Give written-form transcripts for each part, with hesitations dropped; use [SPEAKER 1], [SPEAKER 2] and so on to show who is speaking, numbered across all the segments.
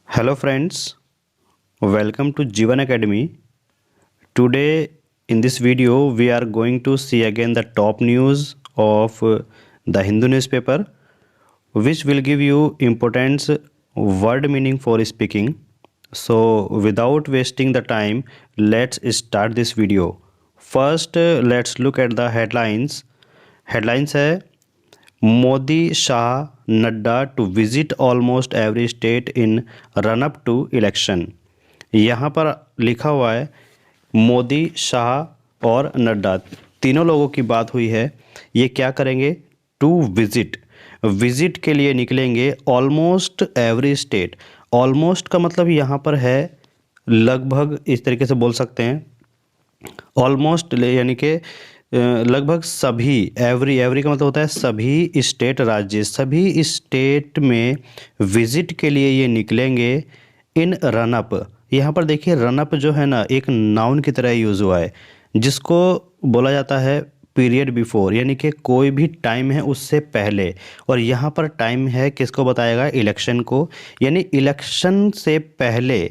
[SPEAKER 1] Hello friends, welcome to Jeevan Academy. Today in this video we are going to see again the top news of the Hindu newspaper, which will give you important word meaning for speaking. So without wasting the time, let's start this video. First let's look at the headlines. Headlines है Modi Shah Nadda to visit almost every state in run up to election. यहाँ पर लिखा हुआ है मोदी शाह और नड्डा तीनों लोगों की बात हुई है। ये क्या करेंगे? टू विजिट के लिए निकलेंगे ऑलमोस्ट एवरी स्टेट। ऑलमोस्ट का मतलब यहाँ पर है लगभग, इस तरीके से बोल सकते हैं। ऑलमोस्ट यानी कि लगभग सभी, एवरी का मतलब होता है सभी स्टेट, राज्य, सभी स्टेट में विजिट के लिए ये निकलेंगे इन रनअप। यहाँ पर देखिए रनअप जो है ना, एक नाउन की तरह यूज़ हुआ है, जिसको बोला जाता है पीरियड बिफोर, यानी कि कोई भी टाइम है उससे पहले। और यहाँ पर टाइम है किसको बताएगा? इलेक्शन को, यानी इलेक्शन से पहले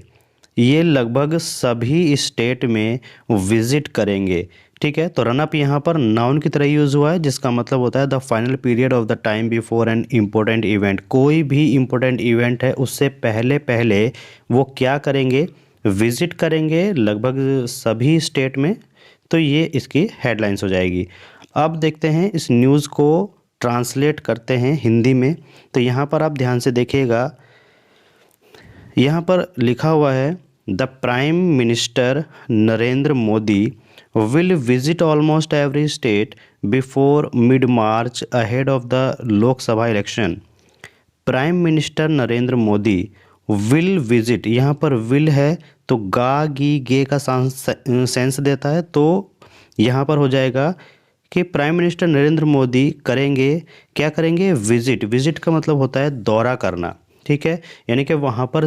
[SPEAKER 1] ये लगभग सभी स्टेट में विजिट करेंगे। ठीक है, तो रनअप यहाँ पर नाउन की तरह यूज़ हुआ है, जिसका मतलब होता है the final period of the time before an important event. कोई भी इम्पोर्टेंट इवेंट है उससे पहले पहले वो क्या करेंगे? विजिट करेंगे लगभग सभी स्टेट में। तो ये इसकी हेडलाइंस हो जाएगी। अब देखते हैं इस न्यूज़ को ट्रांसलेट करते हैं हिंदी में। तो यहाँ पर आप ध्यान से देखिएगा, यहाँ पर लिखा हुआ है the prime minister Narendra Modi will visit almost every state before mid-March ahead of the लोक सभा election. Prime minister Narendra Modi will visit, यहाँ पर विल है तो गा गी गे का सेंस देता है, तो यहाँ पर हो जाएगा कि प्राइम मिनिस्टर नरेंद्र मोदी करेंगे, क्या करेंगे? विजिट का मतलब होता है दौरा करना। ठीक है, यानी कि वहाँ पर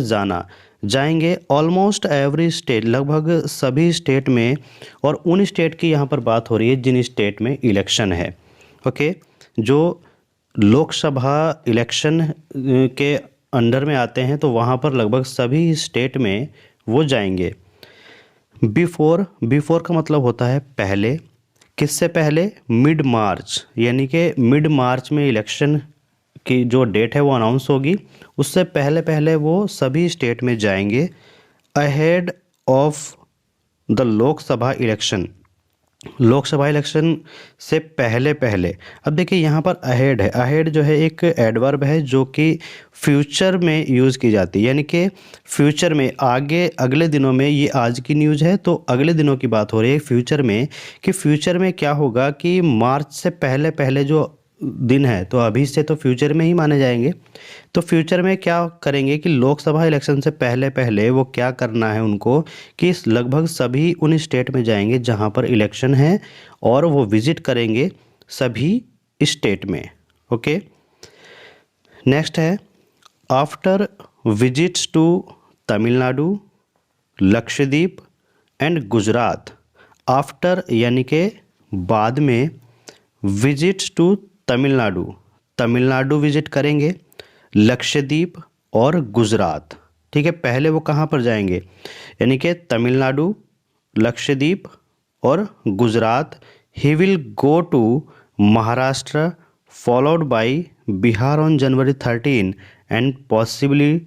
[SPEAKER 1] जाएंगे ऑलमोस्ट एवरी स्टेट, लगभग सभी स्टेट में। और उन स्टेट की यहाँ पर बात हो रही है जिन स्टेट में इलेक्शन है। ओके, जो लोकसभा इलेक्शन के अंडर में आते हैं, तो वहाँ पर लगभग सभी स्टेट में वो जाएंगे। बिफोर का मतलब होता है पहले। किससे पहले? मिड मार्च, यानी कि मिड मार्च में इलेक्शन की जो डेट है वो अनाउंस होगी, उससे पहले पहले वो सभी स्टेट में जाएंगे ahead of the Lok Sabha election. Lok Sabha election से पहले पहले। अब देखिए यहाँ पर अहेड है, अहेड जो है एक एडवर्ब है जो कि फ्यूचर में यूज़ की जाती है, यानी कि फ्यूचर में, आगे, अगले दिनों में। ये आज की न्यूज़ है तो अगले दिनों की बात हो रही है फ्यूचर में, कि फ्यूचर में क्या होगा कि मार्च से पहले पहले जो दिन है, तो अभी से तो फ्यूचर में ही माने जाएंगे। तो फ्यूचर में क्या करेंगे कि लोकसभा इलेक्शन से पहले पहले वो क्या करना है उनको, कि लगभग सभी उन स्टेट में जाएंगे जहां पर इलेक्शन है, और वो विजिट करेंगे सभी स्टेट में। ओके, नेक्स्ट है after visits to Tamil Nadu, Lakshadweep and Gujarat. After यानी कि बाद में, विजिट्स टू तमिलनाडु विजिट करेंगे, लक्षद्वीप और गुजरात। ठीक है, पहले वो कहाँ पर जाएंगे? यानी कि तमिलनाडु, लक्षद्वीप और Gujarat. He will go to Maharashtra followed by Bihar on January 13 and possibly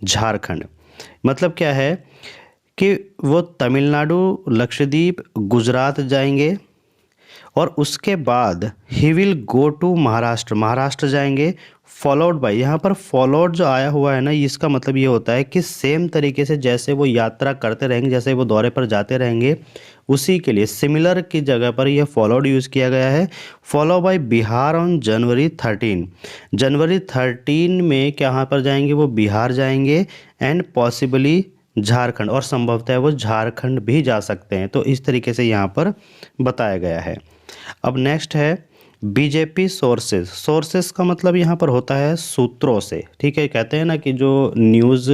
[SPEAKER 1] Jharkhand. मतलब क्या है कि वो तमिलनाडु, लक्षद्वीप, गुजरात जाएंगे, और उसके बाद he will go to Maharashtra जाएंगे, फॉलोड बाय। यहाँ पर फॉलोड जो आया हुआ है ना, इसका मतलब ये होता है कि सेम तरीके से जैसे वो यात्रा करते रहेंगे, जैसे वो दौरे पर जाते रहेंगे, उसी के लिए सिमिलर की जगह पर यह फॉलोड यूज़ किया गया है। Follow by Bihar on January 13। जनवरी 13 में कहाँ पर जाएंगे? वो बिहार जाएंगे, एंड पॉसिबली झारखंड, और संभवतः वो झारखंड भी जा सकते हैं। तो इस तरीके से यहाँ पर बताया गया है। अब नेक्स्ट है बीजेपी सोर्सेस का मतलब यहाँ पर होता है सूत्रों से। ठीक है, कहते हैं ना कि जो न्यूज़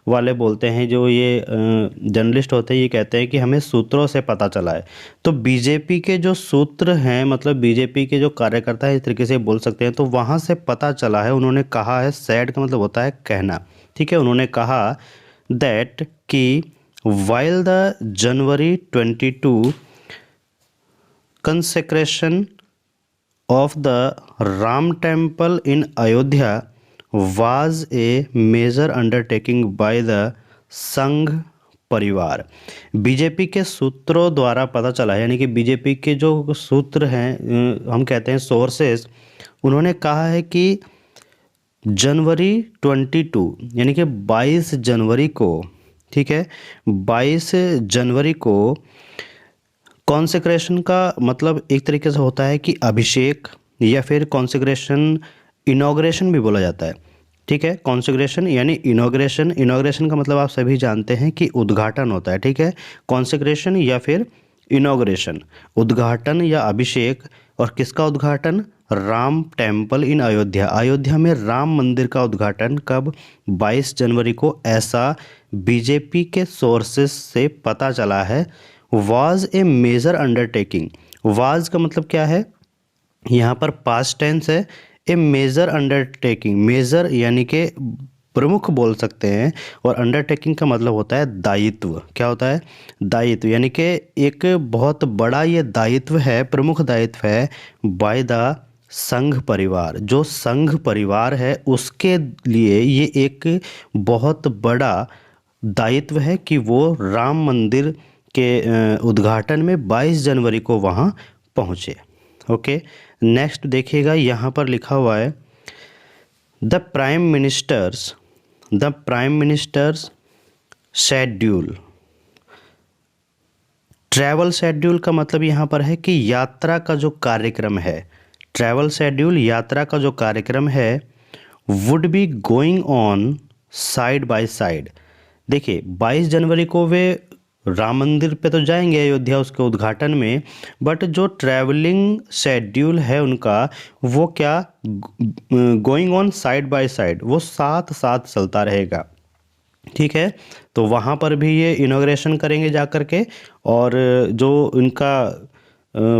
[SPEAKER 1] वाले बोलते हैं, जो ये जर्नलिस्ट होते हैं, ये कहते हैं कि हमें सूत्रों से पता चला है। तो बीजेपी के जो सूत्र हैं, मतलब बीजेपी के जो कार्यकर्ता है, इस तरीके से बोल सकते हैं, तो वहाँ से पता चला है, उन्होंने कहा है। सैड का मतलब होता है कहना, ठीक है, उन्होंने कहा दैट कि while the January 22 कंसेक्रेशन of the Ram temple in Ayodhya was a major undertaking by the संघ परिवार। बीजेपी के सूत्रों द्वारा पता चला, यानी कि बीजेपी के जो सूत्र हैं, हम कहते हैं सोर्सेस, उन्होंने कहा है कि जनवरी 22 यानी कि 22 जनवरी को, ठीक है, 22 जनवरी को कॉन्सेक्रेशन का मतलब एक तरीके से होता है कि अभिषेक, या फिर कॉन्सेक्रेशन इनॉग्रेशन भी बोला जाता है, ठीक है। कॉन्सेक्रेशन यानी इनॉग्रेशन, इनॉग्रेशन का मतलब आप सभी जानते हैं कि उद्घाटन होता है, ठीक है। कॉन्सेक्रेशन या फिर इनॉग्रेशन, उद्घाटन या अभिषेक। और किसका उद्घाटन? राम टेम्पल इन अयोध्या, अयोध्या में राम मंदिर का उद्घाटन कब? 22 जनवरी को, ऐसा बीजेपी के सोर्सेस से पता चला है। Was a major undertaking, was का मतलब क्या है? यहाँ पर पास्ट टेंस है। ए मेजर अंडरटेकिंग, मेजर यानी कि प्रमुख बोल सकते हैं, और अंडरटेकिंग का मतलब होता है दायित्व। क्या होता है? दायित्व, यानी कि एक बहुत बड़ा ये दायित्व है, प्रमुख दायित्व है बाय द संघ परिवार। जो संघ परिवार है उसके लिए ये एक बहुत बड़ा दायित्व है कि वो राम मंदिर के उद्घाटन में 22 जनवरी को वहाँ पहुँचे। ओके, नेक्स्ट देखिएगा, यहाँ पर लिखा हुआ है the prime ministers schedule. Travel schedule का मतलब यहाँ पर है कि यात्रा का जो कार्यक्रम है, ट्रैवल शेड्यूल यात्रा का जो कार्यक्रम है, would be going on side by side. देखिए 22 जनवरी को वे राम मंदिर पे तो जाएंगे अयोध्या उसके उद्घाटन में, बट जो ट्रैवलिंग शेड्यूल है उनका वो क्या? Going on side by side, वो साथ साथ चलता रहेगा, ठीक है। तो वहाँ पर भी ये इनॉग्रेशन करेंगे जा कर के, और जो इनका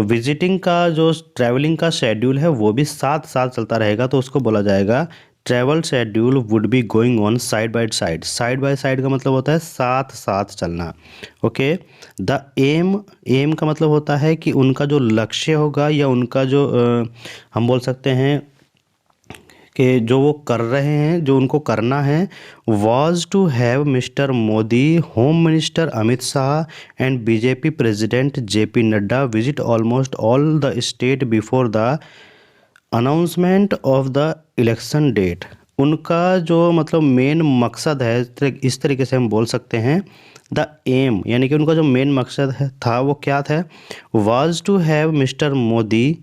[SPEAKER 1] विजिटिंग का जो ट्रैवलिंग का शेड्यूल है वो भी साथ साथ चलता रहेगा, तो उसको बोला जाएगा travel schedule would be going on side by side. Side by side का मतलब होता है साथ साथ चलना। ओके, द एम का मतलब होता है कि उनका जो लक्ष्य होगा, या उनका जो हम बोल सकते हैं कि जो वो कर रहे हैं, जो उनको करना है, was to have mister Modi, home minister Amit Shah and BJP president JP Nadda visit almost all the state before the announcement of the election date. उनका जो मतलब मेन मकसद है, इस तरीके से हम बोल सकते हैं, द एम यानी कि उनका जो मेन मकसद है था वो क्या था? Was to have mister Modi,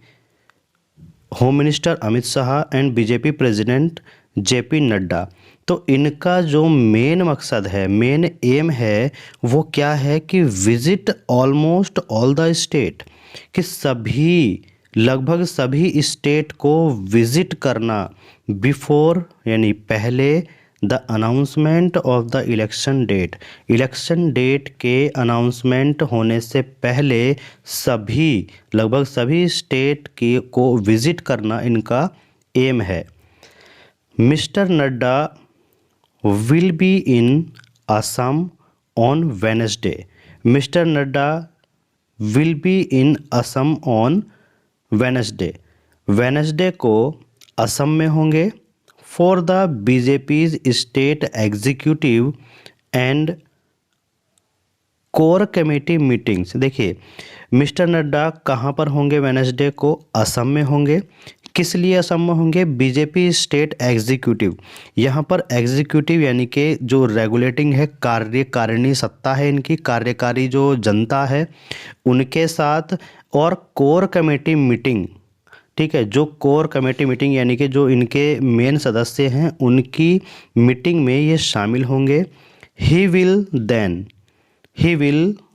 [SPEAKER 1] home minister Amit Shah and BJP president JP Nadda. तो इनका जो मेन मकसद है, मेन एम है, वो क्या है कि visit almost all the state, कि सभी लगभग सभी स्टेट को विजिट करना, बिफोर यानी पहले, the announcement of the election date, election date के अनाउंसमेंट होने से पहले सभी लगभग सभी स्टेट के को विजिट करना इनका एम है। Mister Nadda will be in Assam on Wednesday, mister Nadda will be in Assam on Wednesday को असम में होंगे, for the BJP's state executive and core committee meetings. देखिए मिस्टर नड्डा कहाँ पर होंगे? वेडनेसडे को असम में होंगे। किस लिए असम में होंगे? बीजेपी स्टेट एग्जीक्यूटिव, यहाँ पर एग्जीक्यूटिव यानी कि जो रेगुलेटिंग है, कार्यकारिणी सत्ता है इनकी, कार्यकारी जो जनता है उनके साथ, और कोर कमेटी मीटिंग, ठीक है। जो कोर कमेटी मीटिंग यानी कि जो इनके मेन सदस्य हैं उनकी मीटिंग में ये शामिल होंगे। He will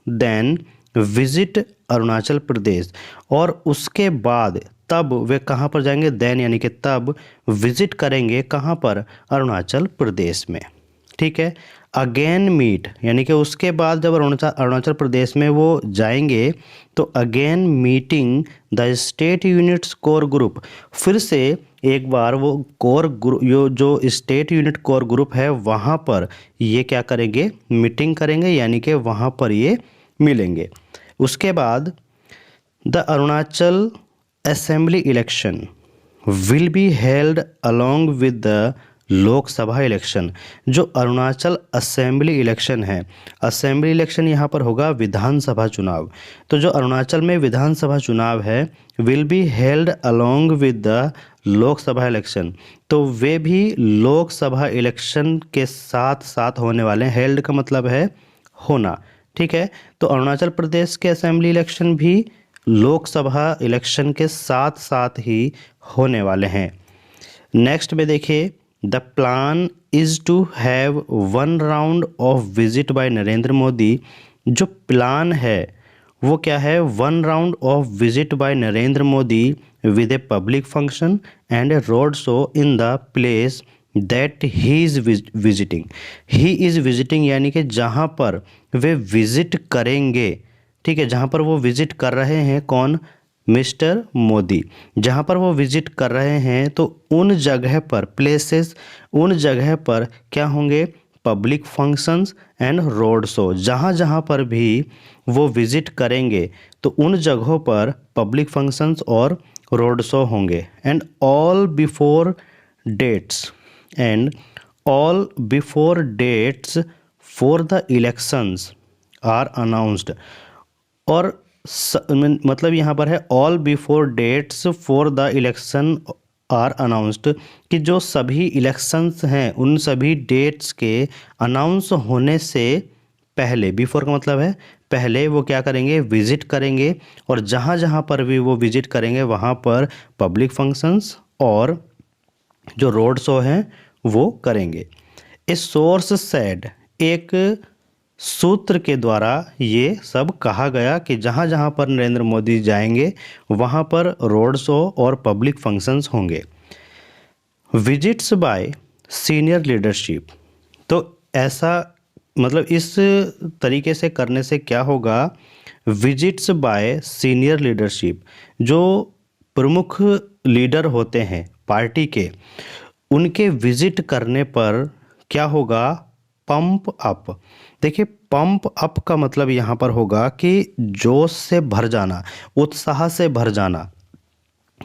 [SPEAKER 1] then visit Arunachal Pradesh, और उसके बाद तब वे कहाँ पर जाएंगे? देन यानी कि तब विजिट करेंगे कहाँ पर? अरुणाचल प्रदेश में, ठीक है। अगेन मीट यानी कि उसके बाद जब अरुणाचल प्रदेश में वो जाएंगे तो again meeting the state units core group, फिर से एक बार वो कोर ग्रुप जो स्टेट यूनिट कोर ग्रुप है वहाँ पर ये क्या करेंगे, मीटिंग करेंगे, यानी कि वहाँ पर ये मिलेंगे। उसके बाद the Arunachal assembly election will be held along with the Lok Sabha election. जो अरुणाचल असेंबली इलेक्शन है, असेंबली इलेक्शन यहाँ पर होगा विधानसभा चुनाव। तो जो अरुणाचल में विधानसभा चुनाव है will be held along with the Lok Sabha election, तो वे भी लोकसभा इलेक्शन के साथ साथ होने वाले हैं। हेल्ड का मतलब है होना, ठीक है। तो अरुणाचल प्रदेश के असेंबली इलेक्शन भी लोकसभा इलेक्शन के साथ साथ ही होने वाले हैं। नेक्स्ट में देखिए, the plan is to have 1 round of visit by Narendra Modi. जो प्लान है वो क्या है, 1 round of visit by Narendra Modi with a public function and a road show in the place that he is visiting. He is visiting यानी कि जहाँ पर वे visit करेंगे, ठीक है, जहाँ पर वो विजिट कर रहे हैं, कौन, मिस्टर मोदी, जहाँ पर वो विजिट कर रहे हैं, तो उन जगह पर, प्लेसेस, उन जगह पर क्या होंगे, public functions and road show. जहाँ जहाँ पर भी वो विजिट करेंगे तो उन जगहों पर पब्लिक फंक्शंस और रोड शो होंगे। And all before dates for the elections are announced. और मतलब यहाँ पर है all before dates for the election are announced, कि जो सभी इलेक्शंस हैं उन सभी डेट्स के अनाउंस होने से पहले, बिफोर का मतलब है पहले, वो क्या करेंगे, विजिट करेंगे। और जहाँ जहाँ पर भी वो विजिट करेंगे वहाँ पर पब्लिक फंक्शंस और जो रोड शो हैं वो करेंगे। ए सोर्स सेड, एक सूत्र के द्वारा ये सब कहा गया कि जहाँ जहाँ पर नरेंद्र मोदी जाएंगे वहाँ पर रोड शो और पब्लिक फंक्शंस होंगे। विजिट्स बाय सीनियर लीडरशिप, तो ऐसा मतलब इस तरीके से करने से क्या होगा, विजिट्स बाय सीनियर लीडरशिप, जो प्रमुख लीडर होते हैं पार्टी के, उनके विजिट करने पर क्या होगा, पंप अप। देखिए, पंप अप का मतलब यहाँ पर होगा कि जोश से भर जाना, उत्साह से भर जाना,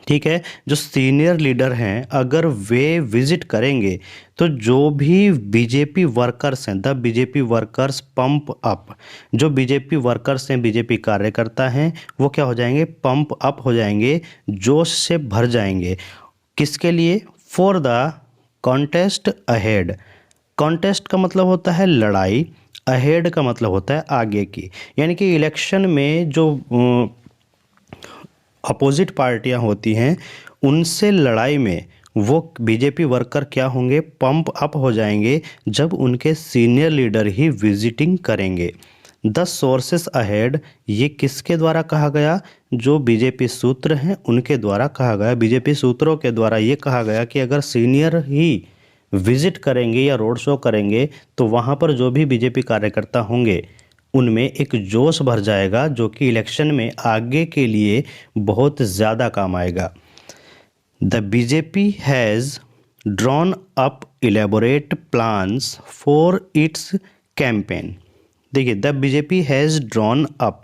[SPEAKER 1] ठीक है। जो सीनियर लीडर हैं अगर वे विजिट करेंगे तो जो भी बीजेपी वर्कर्स हैं, the BJP workers pump up, जो बीजेपी वर्कर्स हैं, बीजेपी कार्यकर्ता हैं, वो क्या हो जाएंगे, पंप अप हो जाएंगे, जोश से भर जाएंगे। किसके लिए, for the contest ahead. Contest का मतलब होता है लड़ाई, अहेड का मतलब होता है आगे की, यानी कि इलेक्शन में जो अपोजिट पार्टियां होती हैं उनसे लड़ाई में वो बीजेपी वर्कर क्या होंगे, पंप अप हो जाएंगे जब उनके सीनियर लीडर ही विजिटिंग करेंगे। द सोर्सेस अहेड, ये किसके द्वारा कहा गया, जो बीजेपी सूत्र हैं उनके द्वारा कहा गया। बीजेपी सूत्रों के द्वारा ये कहा गया कि अगर सीनियर ही विजिट करेंगे या रोड शो करेंगे तो वहाँ पर जो भी बीजेपी कार्यकर्ता होंगे उनमें एक जोश भर जाएगा जो कि इलेक्शन में आगे के लिए बहुत ज़्यादा काम आएगा। The BJP has drawn up elaborate plans for its campaign. देखिए, the BJP has drawn up,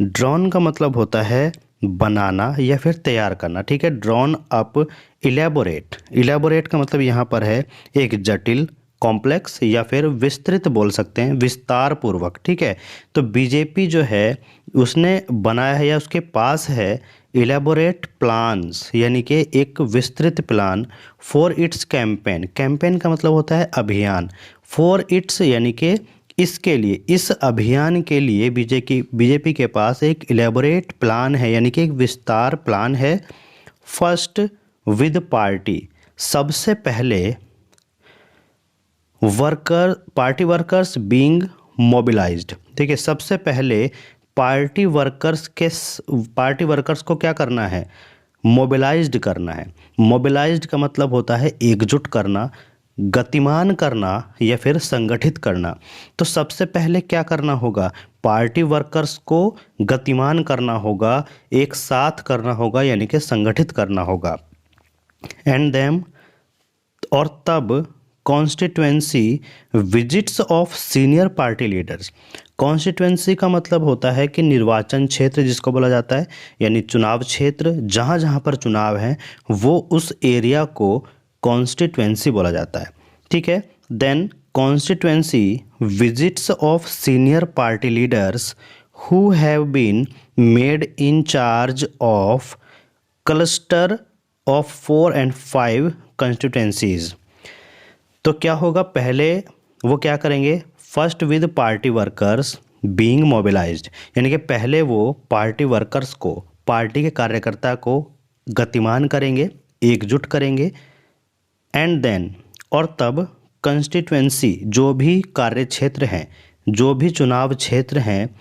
[SPEAKER 1] drawn का मतलब होता है बनाना या फिर तैयार करना, ठीक है। ड्रॉन अप इलेबोरेट, इलेबोरेट का मतलब यहाँ पर है एक जटिल, कॉम्प्लेक्स या फिर विस्तृत बोल सकते हैं, विस्तार पूर्वक, ठीक है। तो बीजेपी जो है उसने बनाया है या उसके पास है इलेबोरेट प्लान्स, यानी कि एक विस्तृत plan, for its campaign. Campaign का मतलब होता है अभियान, फॉर इट्स यानी कि इसके लिए, इस अभियान के लिए बीजेपी के पास एक इलेबोरेट प्लान है, यानी कि एक विस्तार प्लान है। फर्स्ट विद पार्टी, सबसे पहले पार्टी वर्कर्स बीइंग मोबिलाइज्ड, ठीक है। सबसे पहले पार्टी वर्कर्स को क्या करना है, मोबिलाइज्ड करना है। मोबिलाइज्ड का मतलब होता है एकजुट करना, गतिमान करना या फिर संगठित करना। तो सबसे पहले क्या करना होगा, पार्टी वर्कर्स को गतिमान करना होगा, एक साथ करना होगा, यानी कि संगठित करना होगा। एंड देम, और तब constituency visits of senior party leaders. Constituency का मतलब होता है कि निर्वाचन क्षेत्र जिसको बोला जाता है, यानी चुनाव क्षेत्र, जहाँ जहाँ पर चुनाव है वो उस एरिया को कॉन्स्टिट्यूएंसी बोला जाता है। ठीक है। Then constituency visits of senior party leaders who have been made in charge of cluster of 4 and 5 constituencies. तो क्या होगा, पहले वो क्या करेंगे, first with party workers being mobilised, यानी कि पहले वो पार्टी वर्कर्स को, पार्टी के कार्यकर्ता को गतिमान करेंगे, एकजुट करेंगे। एंड देन, और तब कंस्टिट्यूएंसी, जो भी कार्य क्षेत्र हैं, जो भी चुनाव क्षेत्र हैं,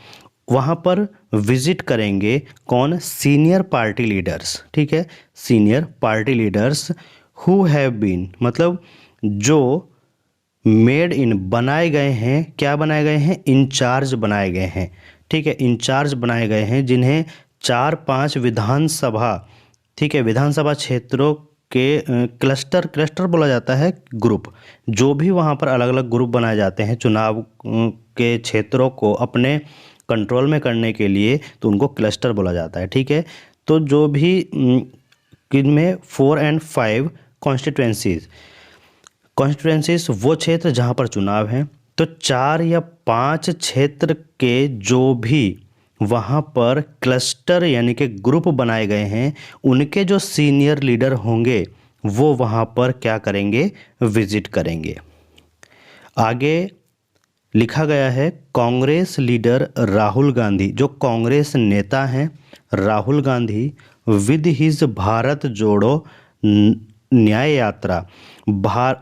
[SPEAKER 1] वहाँ पर विजिट करेंगे कौन, सीनियर पार्टी लीडर्स। ठीक है, senior party leaders who have been, मतलब जो मेड इन, बनाए गए हैं, क्या बनाए गए हैं, इंचार्ज बनाए गए हैं। ठीक है, इंचार्ज बनाए गए हैं, जिन्हें 4-5 विधानसभा, ठीक है, विधानसभा क्षेत्रों के क्लस्टर बोला जाता है, ग्रुप, जो भी वहाँ पर अलग अलग ग्रुप बनाए जाते हैं चुनाव के क्षेत्रों को अपने कंट्रोल में करने के लिए, तो उनको क्लस्टर बोला जाता है। ठीक है, तो जो भी इनमें 4 and 5 कॉन्स्टिट्यूएंसीज वो क्षेत्र जहाँ पर चुनाव हैं, तो 4 या 5 क्षेत्र के जो भी वहाँ पर क्लस्टर यानी कि ग्रुप बनाए गए हैं, उनके जो सीनियर लीडर होंगे वो वहाँ पर क्या करेंगे, विजिट करेंगे। आगे लिखा गया है, कांग्रेस लीडर राहुल गांधी, जो कांग्रेस नेता हैं राहुल गांधी, विद हिज भारत जोड़ो न्याय यात्रा,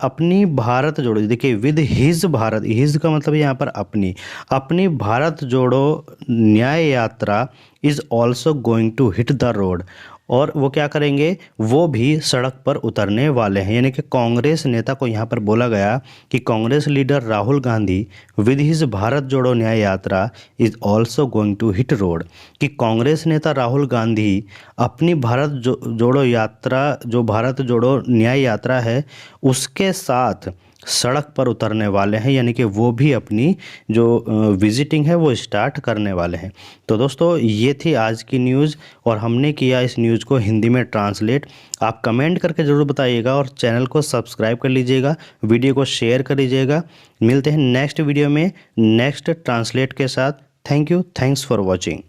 [SPEAKER 1] अपनी भारत जोड़ो, देखिए विद हिज, भारत, हिज का मतलब यहाँ पर अपनी Bharat Jodo Nyay Yatra is also going to hit the road, और वो क्या करेंगे, वो भी सड़क पर उतरने वाले हैं। यानी कि कांग्रेस नेता को यहाँ पर बोला गया कि Congress leader Rahul Gandhi with his Bharat Jodo Nyay Yatra is also going to hit road, कि कांग्रेस नेता राहुल गांधी अपनी भारत जोड़ो यात्रा, जो भारत जोड़ो न्याय यात्रा है, उसके साथ सड़क पर उतरने वाले हैं, यानी कि वो भी अपनी जो विजिटिंग है वो स्टार्ट करने वाले हैं। तो दोस्तों, ये थी आज की न्यूज़ और हमने किया इस न्यूज़ को हिंदी में ट्रांसलेट। आप कमेंट करके ज़रूर बताइएगा और चैनल को सब्सक्राइब कर लीजिएगा, वीडियो को शेयर कर लीजिएगा। मिलते हैं नेक्स्ट वीडियो में नेक्स्ट ट्रांसलेट के साथ। Thank you, thanks for watching.